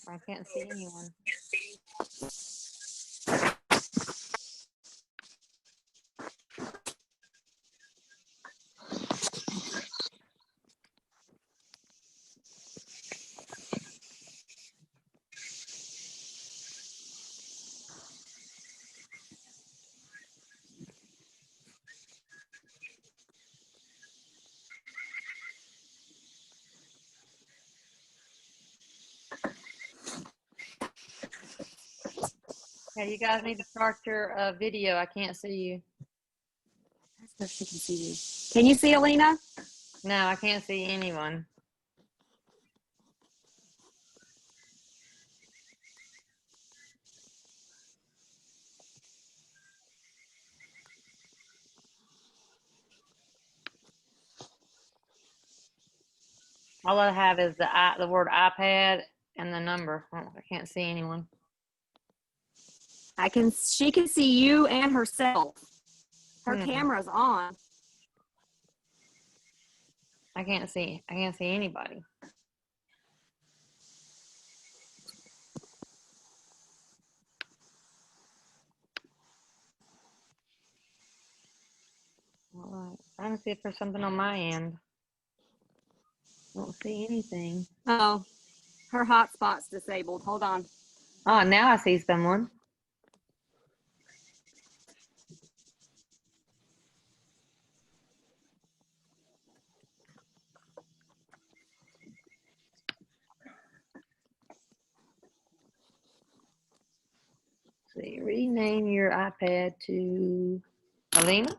I can't see anyone. Okay, you guys need to start your video. I can't see you. So she can see you. Can you see Alina? No, I can't see anyone. All I have is the word iPad and the number. I can't see anyone. She can see you and herself. Her camera's on. I can't see anybody. All right. Trying to see if there's something on my end. Don't see anything. Oh, her hotspot's disabled. Hold on. Oh, now I see someone. See, rename your iPad to Alina.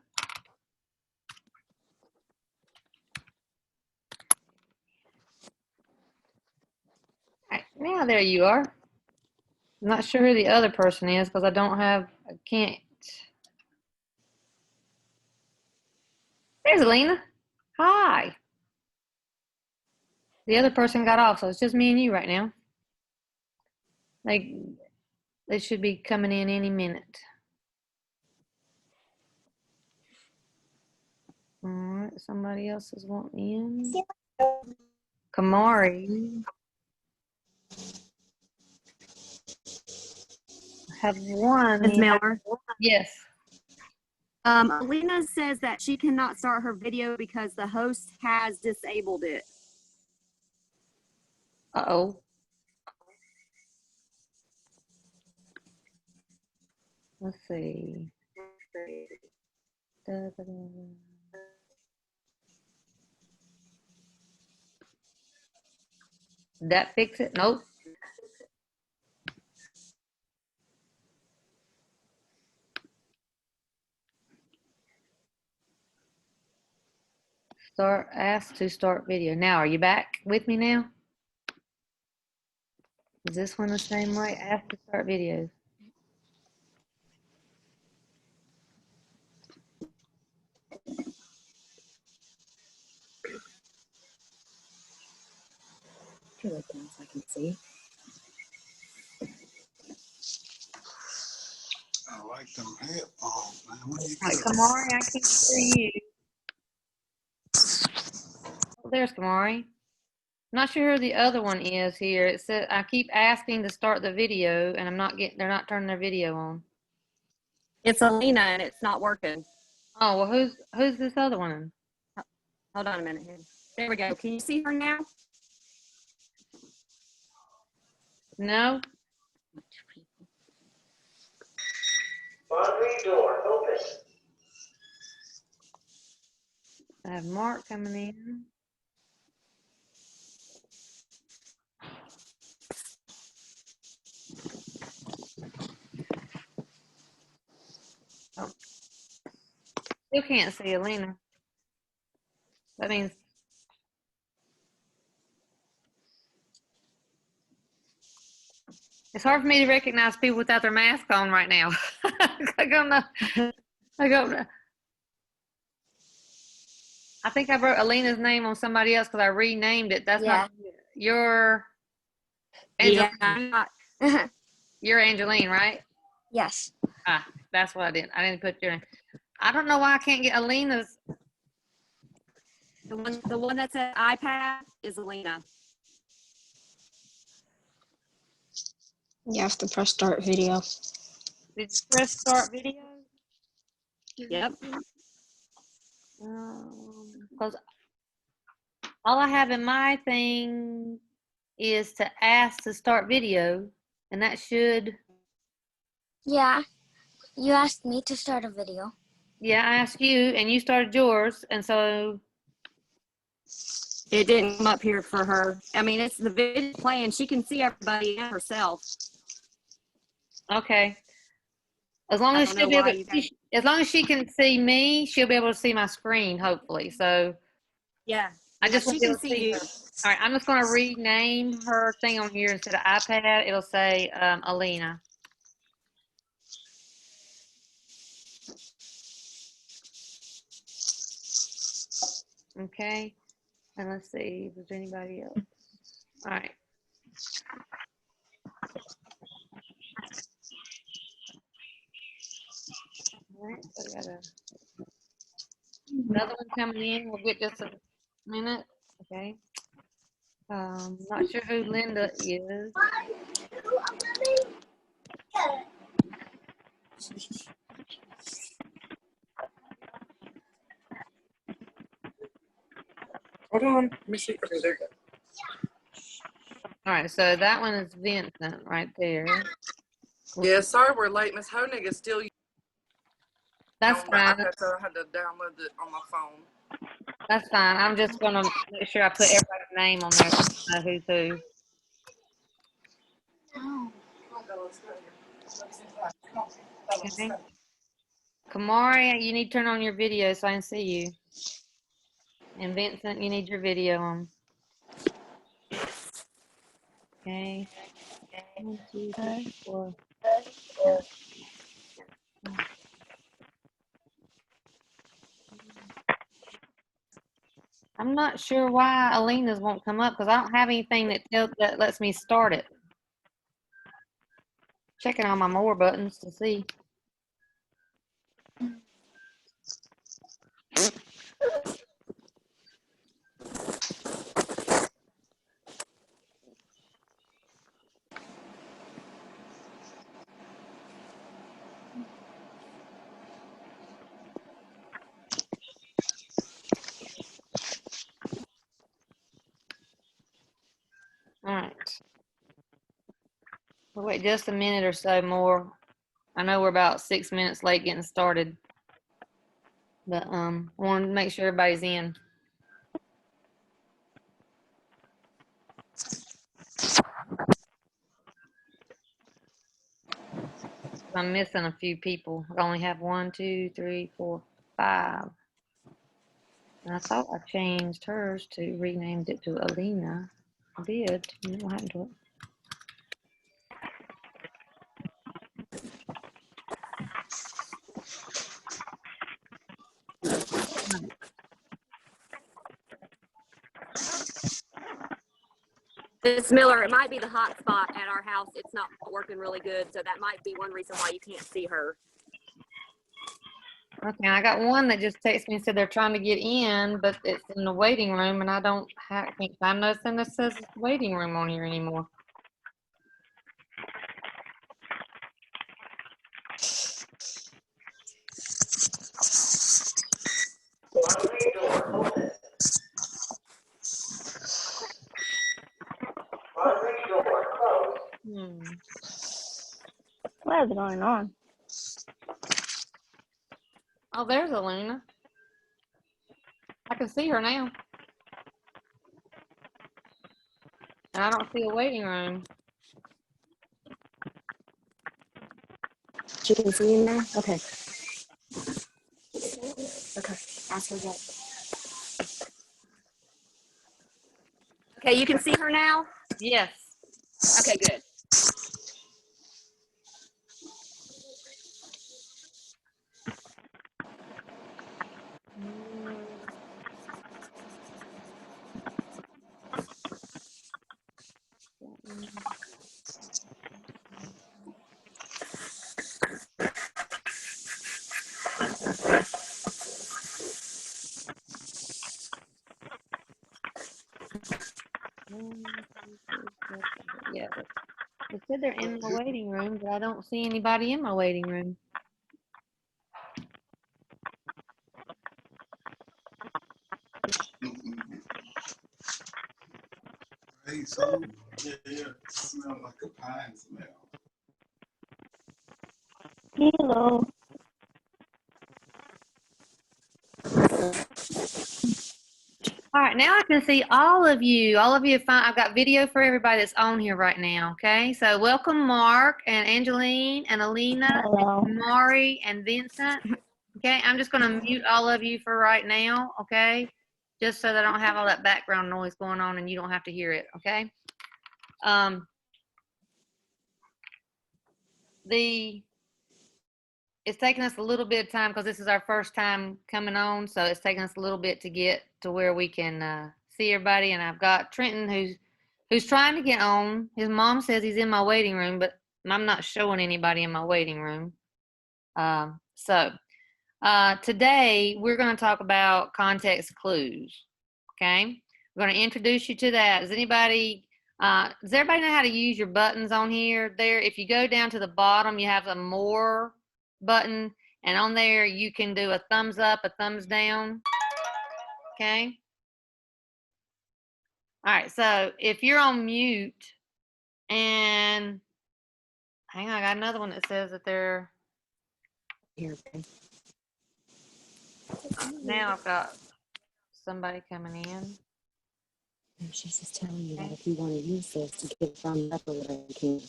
Now there you are. I'm not sure who the other person is because I can't. There's Alina. Hi. The other person got off, so it's just me and you right now. They should be coming in any minute. All right, somebody else is wanting in. Kamari. Have one. Ms. Miller. Yes. Alina says that she cannot start her video because the host has disabled it. Uh-oh. Let's see. Da, da, da. Did that fix it? Nope. Ask to start video. Now, are you back with me now? Is this one the same way? Ask to start video. Turn it down so I can see. I like them headphones, man. What do you Like, get? Kamari, I can't hear you. Oh, there's Kamari. I'm not sure who the other one is here. It says I keep asking to start the video, and they're not turning their video on. It's Alina, and it's not working. Oh, well, who's this other one? Hold on a minute here. There we go. Can you see her now? No. Laundry door open. I have Mark coming in. Oh. Still can't see Alina. That means it's hard for me to recognize people without their mask on right now. I think I wrote Alina's name on somebody else because I renamed it. That's not your Angeline. Yeah. You're Angeline, right? Yes. Ah, that's what I did. I didn't put your name. I don't know why I can't get Alina's. The one that said iPad is Alina. You have to press start video. Did you press start video? Yep. Because all I have in my thing is to ask to start video, and that should, Yeah, you asked me to start a video. yeah, I asked you, and you started yours, and so, It didn't come up here for her. I mean, it's the video playing. She can see everybody and herself. okay. As long I as don't she'll know be able, why you guys. as long as she can see me, she'll be able to see my screen, hopefully. So Yeah. I just want she to be can able to see see you. her. All right, I'm just going to rename her thing on here instead of iPad. It'll say Alina. Okay, and let's see if there's anybody else. All right. All right, so we got another one coming in. We'll get just a minute. Okay. Not sure who Linda is. Hold on. Let me see. Okay, there you go. All right, so that one is Vincent right there. Yeah, sorry we're late. Miss Honig is still That's on the fine. iPad, so I had to download it on my phone. That's fine. I'm just gonna make sure I put everybody's name on there so I know who's who. Okay. Kamari, you need to turn on your video so I can see you. And Vincent, you need your video on. Okay. 1, 2, 3, 4. I'm not sure why Alina's won't come up because I don't have anything that lets me start it. Checking on my more buttons to see. All right. We'll wait just a minute or so more. I know we're about 6 minutes late getting started, but I want to make sure everybody's in. I'm missing a few people. I only have 1, 2, 3, 4, 5. And I thought I changed hers to renamed it to Alina. I did. What happened to it? Miss Miller, it might be the hot spot at our house. It's not working really good, so that might be one reason why you can't see her. Okay, I got one that just texted me and said they're trying to get in, but it's in the waiting room, and I can't find nothing that says it's waiting room on here anymore. Laundry door open. Laundry door closed. What is going on? Oh, there's Alina. I can see her now. And I don't see a waiting room. You can see in there? Okay. Okay. Ask her that. Okay, you can see her now? Yes. Okay, good. Yeah. It said they're in my waiting room, but I don't see anybody in my waiting room. Hey, so yeah, it smell like a pine smell. Hello. All right, now I can see all of you. All of you have found, I've got video for everybody that's on here right now, okay? So welcome Mark and Angeline and Alina, Hello. and Mari and Vincent. Okay, I'm just gonna mute all of you for right now, okay? Just so that I don't have all that background noise going on and you don't have to hear it, okay? It's taking us a little bit of time because this is our first time coming on, so it's taking us a little bit to get to where we can see everybody. And I've got Trenton who's trying to get on. His mom says he's in my waiting room, but I'm not showing anybody in my waiting room. Today we're going to talk about context clues. Okay, we're going to introduce you to that. Does everybody know how to use your buttons on here? There, if you go down to the bottom, you have a more button, and on there you can do a thumbs up, a thumbs down. Okay. All right. So if you're on mute, and hang on, I got another one that says that they're Here. now. I've got somebody coming in. She's just telling you that if you want to use this to get thumbs up or whatever, you can.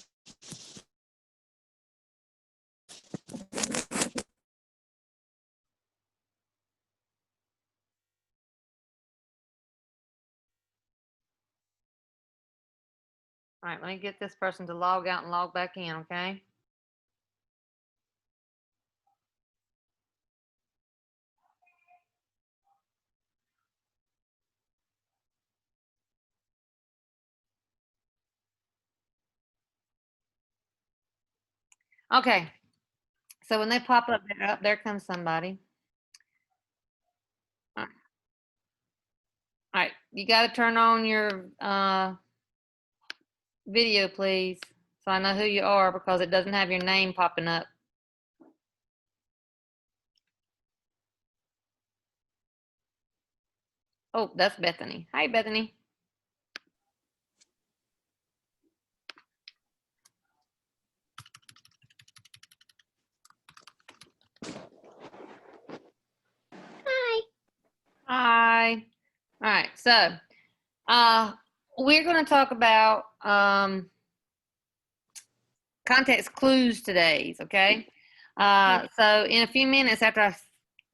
All right, let me get this person to log out and log back in, okay? Okay, so when they pop up, there comes somebody. All right, you got to turn on your video, please, so I know who you are because it doesn't have your name popping up. Oh, that's Bethany. Hi, Bethany. Hi. All right, so we're going to talk about context clues today, okay? So in a few minutes after I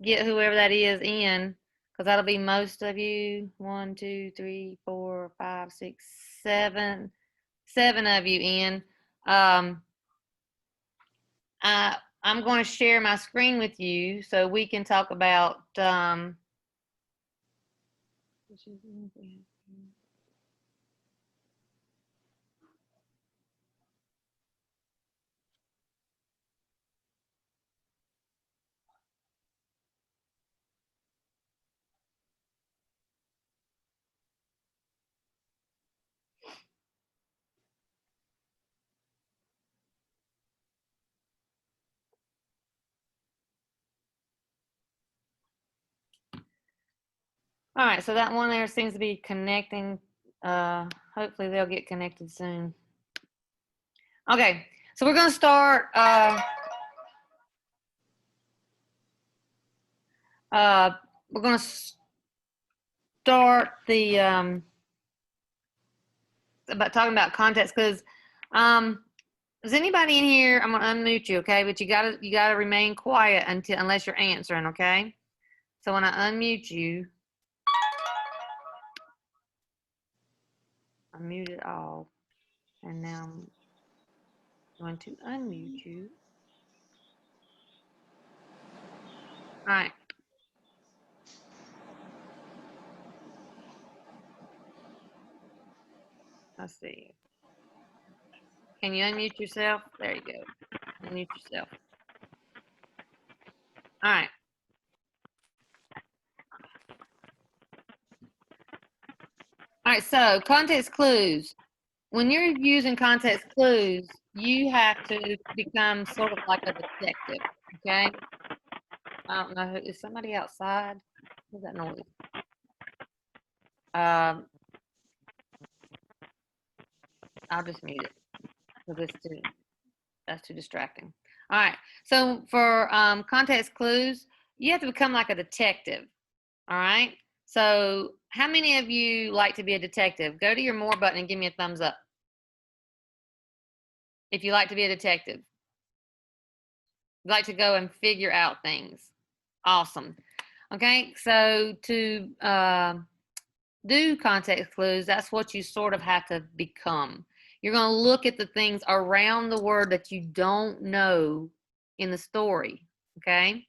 get whoever that is in, because that'll be most of you, 1, 2, 3, 4, 5, 6, 7, 7 of you in. I'm going to share my screen with you so we can talk about all right, so that one there seems to be connecting. Hopefully they'll get connected soon. Okay, so we're going to start. We're going to start the about talking about context because is anybody in here? I'm going to unmute you, okay? But you gotta remain quiet unless you're answering, okay? So when I unmute you, I muted all, and now I'm going to unmute you. All right. Let's see. Can you unmute yourself? There you go. Unmute yourself. All right. All right, so context clues. when you're using context clues, you have to become sort of like a detective, okay? I don't know, is somebody outside? What's that noise? I'll just mute it because that's too distracting. All right, so for context clues, you have to become like a detective, all right? So how many of you like to be a detective? Go to your more button and give me a thumbs up if you like to be a detective. You like to go and figure out things. Awesome. Okay, so to do context clues, that's what you sort of have to become. You're going to look at the things around the word that you don't know in the story. Okay.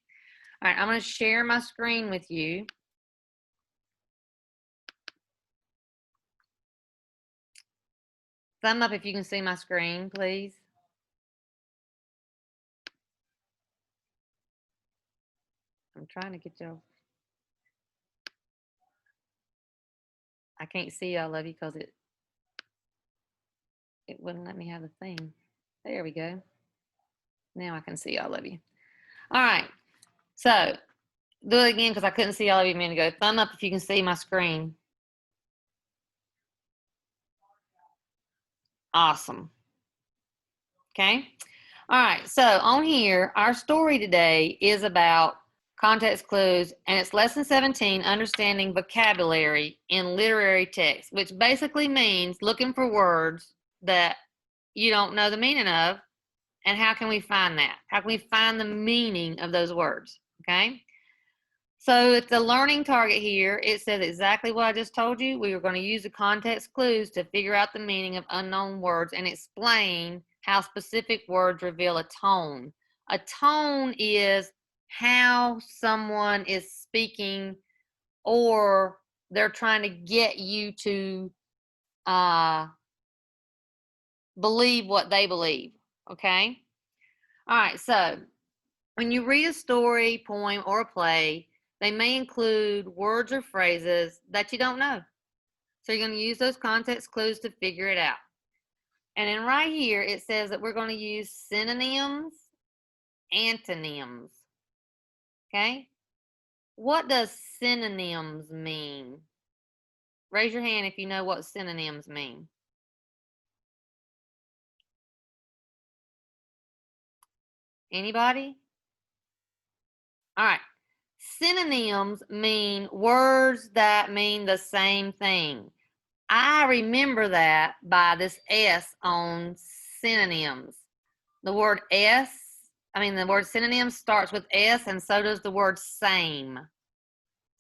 All right, I'm going to share my screen with you. Thumb up if you can see my screen, please. I'm trying to get y'all. I can't see all of you because it wouldn't let me have the thing. There we go. Now I can see all of you. All right. So do it again because I couldn't see all of you a minute ago. Thumb up if you can see my screen. Awesome. Okay. All right. So on here, our story today is about context clues, and it's lesson 17, understanding vocabulary in literary text, which basically means looking for words that you don't know the meaning of, and how can we find that? How can we find the meaning of those words? Okay. So it's a learning target here. It says exactly what I just told you. We are going to use the context clues to figure out the meaning of unknown words and explain how specific words reveal a tone. A tone is how someone is speaking, or they're trying to get you to believe what they believe. Okay? All right, so when you read a story, poem, or a play, they may include words or phrases that you don't know. So you're going to use those context clues to figure it out. And then right here, it says that we're going to use synonyms, antonyms. Okay? What does synonyms mean? Raise your hand if you know what synonyms mean. Anybody? All right. Synonyms mean words that mean the same thing. I remember that by this S on synonyms. The word the word synonyms starts with S, and so does the word same.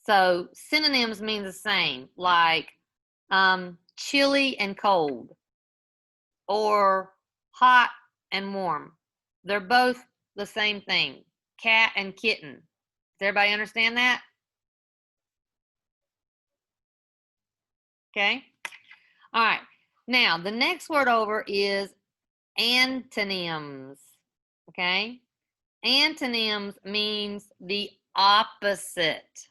So synonyms mean the same, like chilly and cold, or hot and warm. They're both the same thing. Cat and kitten. Does everybody understand that? Okay. All right. Now, the next word over is antonyms. Okay. Antonyms means the opposite.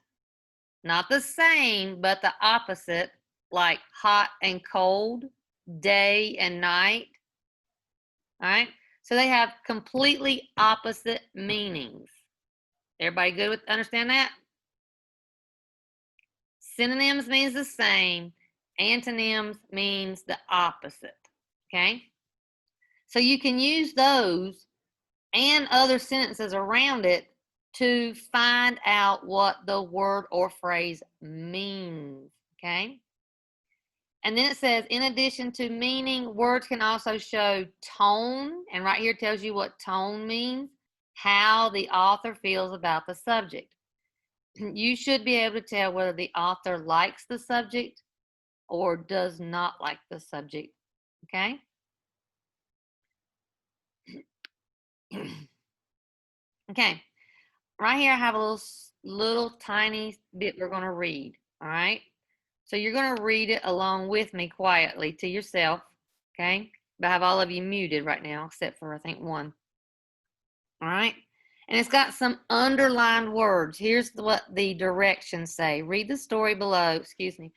Not the same, but the opposite, like hot and cold, day and night. All right. So they have completely opposite meanings. Everybody good with understand that? Synonyms means the same. Antonyms means the opposite. Okay. So you can use those and other sentences around it to find out what the word or phrase means. Okay. And then it says, in addition to meaning, words can also show tone. And right here tells you what tone means, how the author feels about the subject. You should be able to tell whether the author likes the subject or does not like the subject. Okay? Okay. Right here I have a little tiny bit we're going to read. All right? So you're going to read it along with me quietly to yourself. Okay? But I have all of you muted right now, except for I think one. All right? And it's got some underlined words. Here's what the directions say. Read the story below. Excuse me.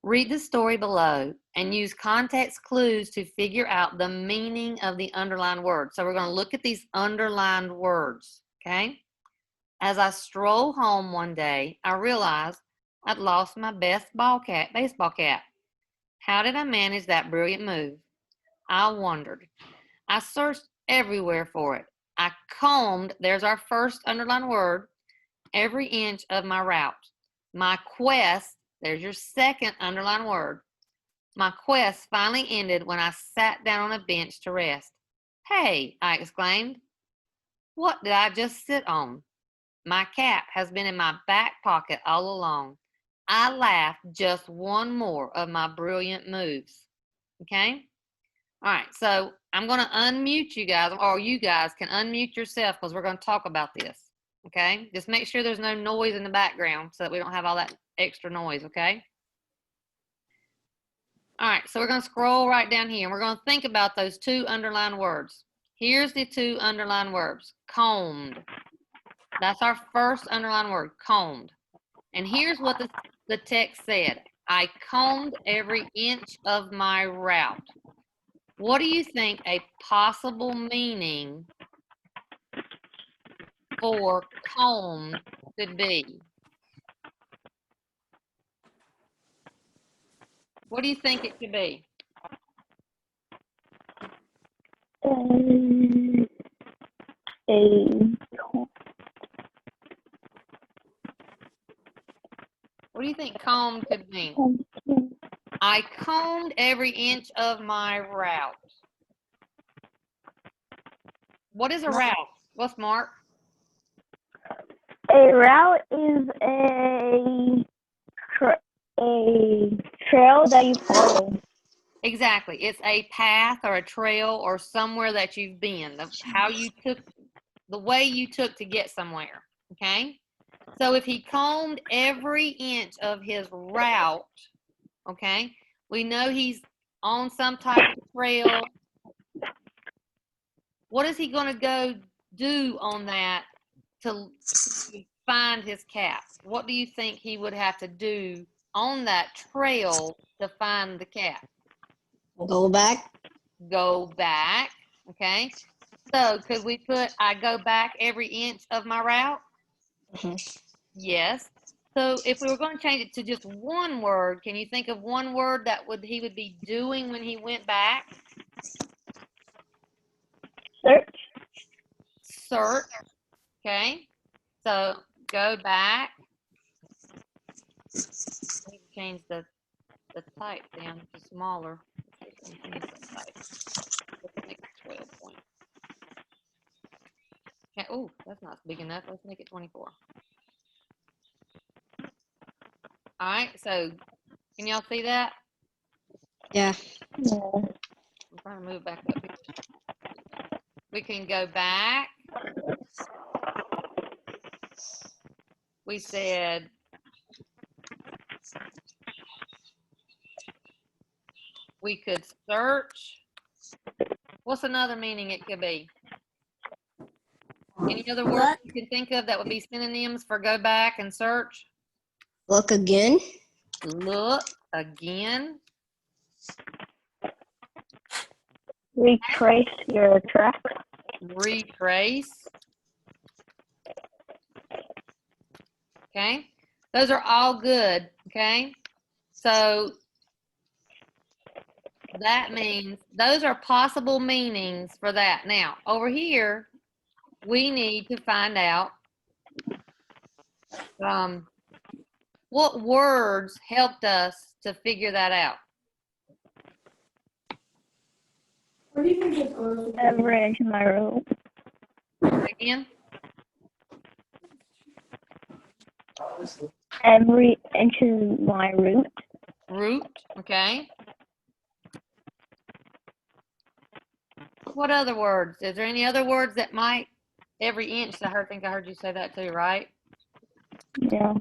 Read the story below and use context clues to figure out the meaning of the underlined word. So we're going to look at these underlined words, okay? As I strolled home one day, I realized I'd lost my baseball cap. How did I manage that brilliant move? I wondered. I searched everywhere for it. I combed, there's our first underlined word, every inch of my route. My quest, there's your second underlined word. My quest finally ended when I sat down on a bench to rest. Hey, I exclaimed. What did I just sit on? My cap has been in my back pocket all along. I laughed just one more of my brilliant moves. Okay? All right, so I'm going to unmute you guys, or you guys can unmute yourself because we're going to talk about this. Okay? Just make sure there's no noise in the background so that we don't have all that extra noise, okay? All right, so we're going to scroll right down here and we're going to think about those two underlined words. Here's the two underlined words. Combed. That's our first underlined word, combed. And here's what the text said. I combed every inch of my route. What do you think a possible meaning for combed could be? What do you think it could be? What do you think combed could mean? I combed every inch of my route. What is a route? What's Mark? A route is a trail that you follow. Exactly. It's a path or a trail or somewhere that you've been. The way you took to get somewhere. Okay? So if he combed every inch of his route, okay, we know he's on some type of trail. What is he going to go do on that to find his cap? What do you think he would have to do on that trail to find the cap? Go back. Go back, okay? So could we put, I go back every inch of my route? Yes. So if we were going to change it to just one word, can you think of one word that he would be doing when he went back? Search. Search, okay? So go back. I need to change the type down to smaller. Let's make it 12 point. Okay. Oh, that's not big enough. Let's make it 24. All right. So can y'all see that? Yeah. I'm trying to move back up here. We can go back. We said we could search. What's another meaning it could be? Any other words you can think of that would be synonyms for go back and search? Look again. Look again. Retrace your track. Retrace. Okay. Those are all good. Okay. So that means those are possible meanings for that. Now, over here, we need to find out what words helped us to figure that out. Every inch of my route. Again? Every inch of my route. Route, okay. What other words? Is there any other words that might, every inch, I think I heard you say that too, right? Yeah.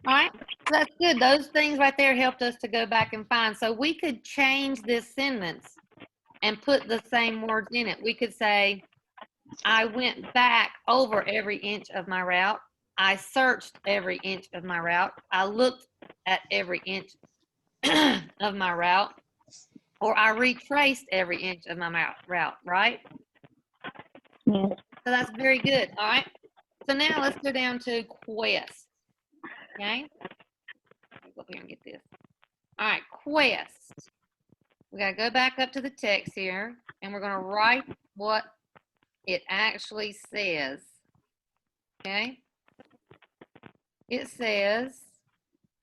All right, so that's good. Those things right there helped us to go back and find. So we could change this sentence and put the same words in it. We could say, I went back over every inch of my route. I searched every inch of my route. I looked at every inch of my route, or I retraced every inch of my route, right? Yes. So that's very good. All right. So now let's go down to quest. Okay. Go up here and get this. All right, quest. We got to go back up to the text here, and we're going to write what it actually says. Okay. It says,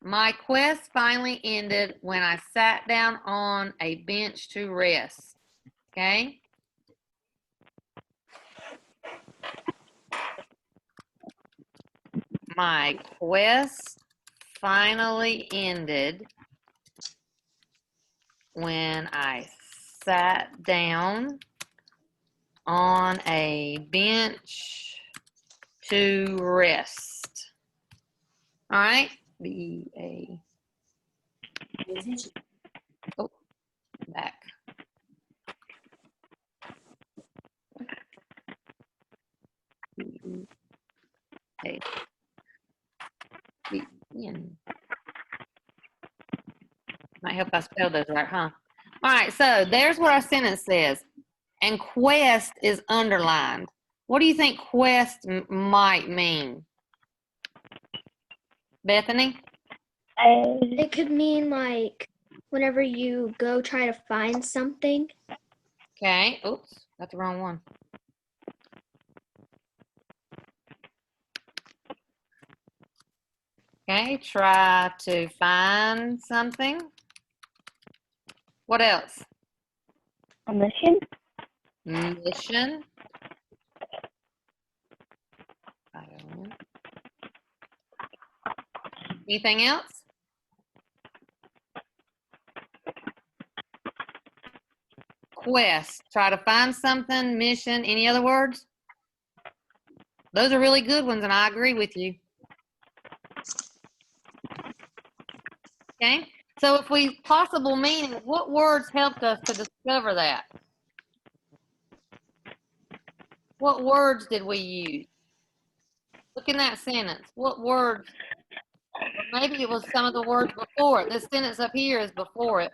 my quest finally ended when I sat down on a bench to rest. Okay. My quest finally ended when I sat down on a bench to rest. All right. B-A. Oh, back. B-A. B-N. Might help I spell those right, huh? All right, so there's what our sentence says. And quest is underlined. What do you think quest might mean? Bethany? It could mean like whenever you go try to find something. Okay. Oops, got the wrong one. Okay, try to find something. What else? A mission? Mission. Anything else? Quest. Try to find something. Mission. Any other words? Those are really good ones, and I agree with you. Okay. So if we possible meaning, what words helped us to discover that? What words did we use? Look in that sentence. What words? Or maybe it was some of the words before it. This sentence up here is before it.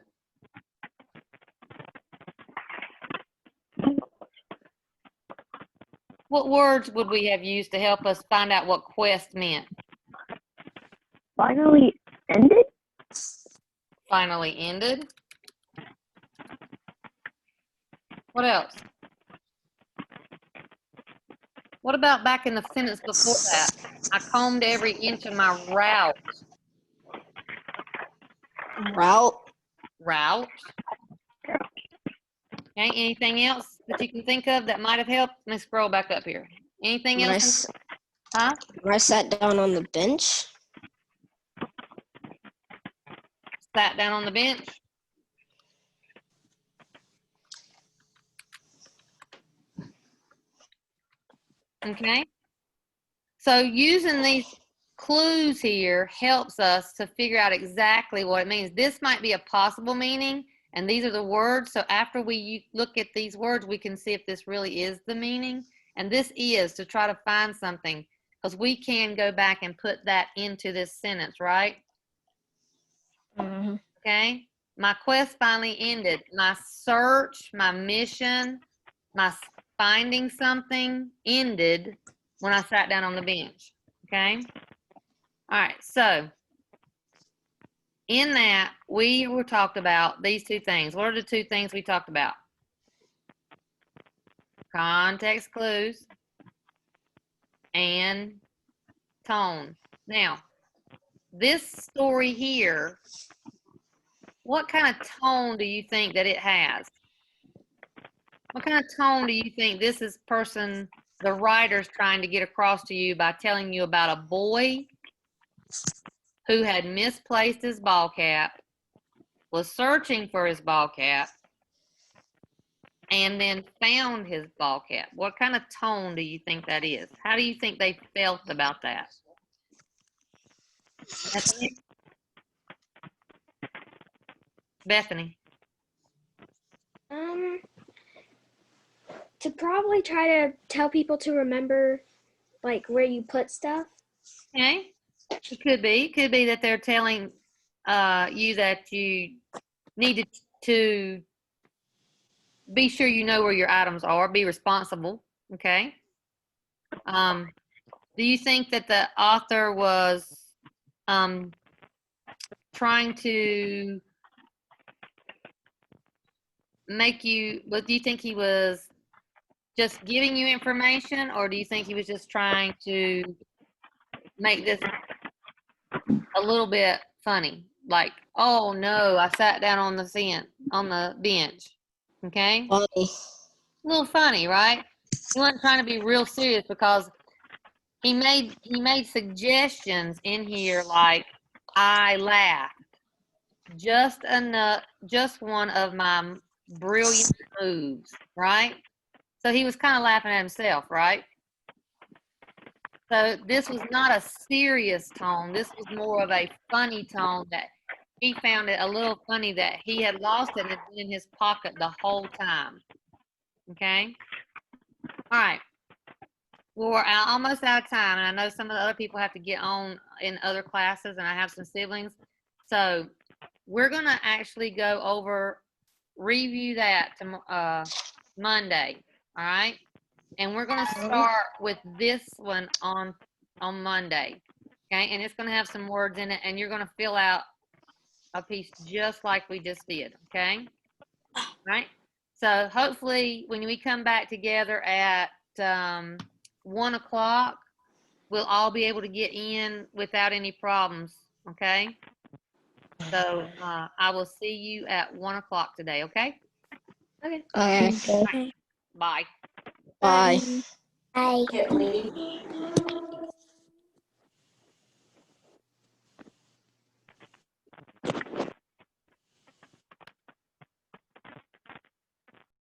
What words would we have used to help us find out what quest meant? Finally ended? Finally ended. What else? What about back in the sentence before that? I combed every inch of my route. Route. Okay, anything else that you can think of that might have helped? Let me scroll back up here. Anything else? Huh? When I sat down on the bench. Sat down on the bench. Okay. So using these clues here helps us to figure out exactly what it means. This might be a possible meaning, and these are the words. So after we look at these words, we can see if this really is the meaning. And this is to try to find something, because we can go back and put that into this sentence, right? Mm-hmm. Okay. My quest finally ended. My search, my mission, my finding something ended when I sat down on the bench. Okay. All right. So in that, we were talked about these two things. What are the two things we talked about? Context clues and tone. Now, this story here, what kind of tone do you think that it has? What kind of tone do you think this is person, the writer's trying to get across to you by telling you about a boy who had misplaced his ball cap, was searching for his ball cap, and then found his ball cap? What kind of tone do you think that is? How do you think they felt about that? Bethany? Bethany. To probably try to tell people to remember like where you put stuff. Okay. It could be. It could be that they're telling you that you needed to be sure you know where your items are. Be responsible. Okay. Do you think that the author was trying to make you, what do you think he was just giving you information, or do you think he was just trying to make this a little bit funny? Like, oh no, I sat down on the bench. Okay? Funny. A little funny, right? He wasn't trying to be real serious because he made suggestions in here like I laughed. Just enough, just one of my brilliant moves, right? So he was kind of laughing at himself, right? So this was not a serious tone. This was more of a funny tone that he found it a little funny that he had lost it and it been in his pocket the whole time. Okay? All right. Well, we're almost out of time, and I know some of the other people have to get on in other classes, and I have some siblings. So we're going to actually go over, review that to, Monday. All right? And we're going to start with this one on Monday. Okay? And it's going to have some words in it, and you're going to fill out a piece just like we just did. Okay? All right? So hopefully when we come back together at 1 o'clock, we'll all be able to get in without any problems. Okay? So I will see you at 1 o'clock today. Okay? Okay. Okay. Okay. Bye. Bye. Bye. Can't leave.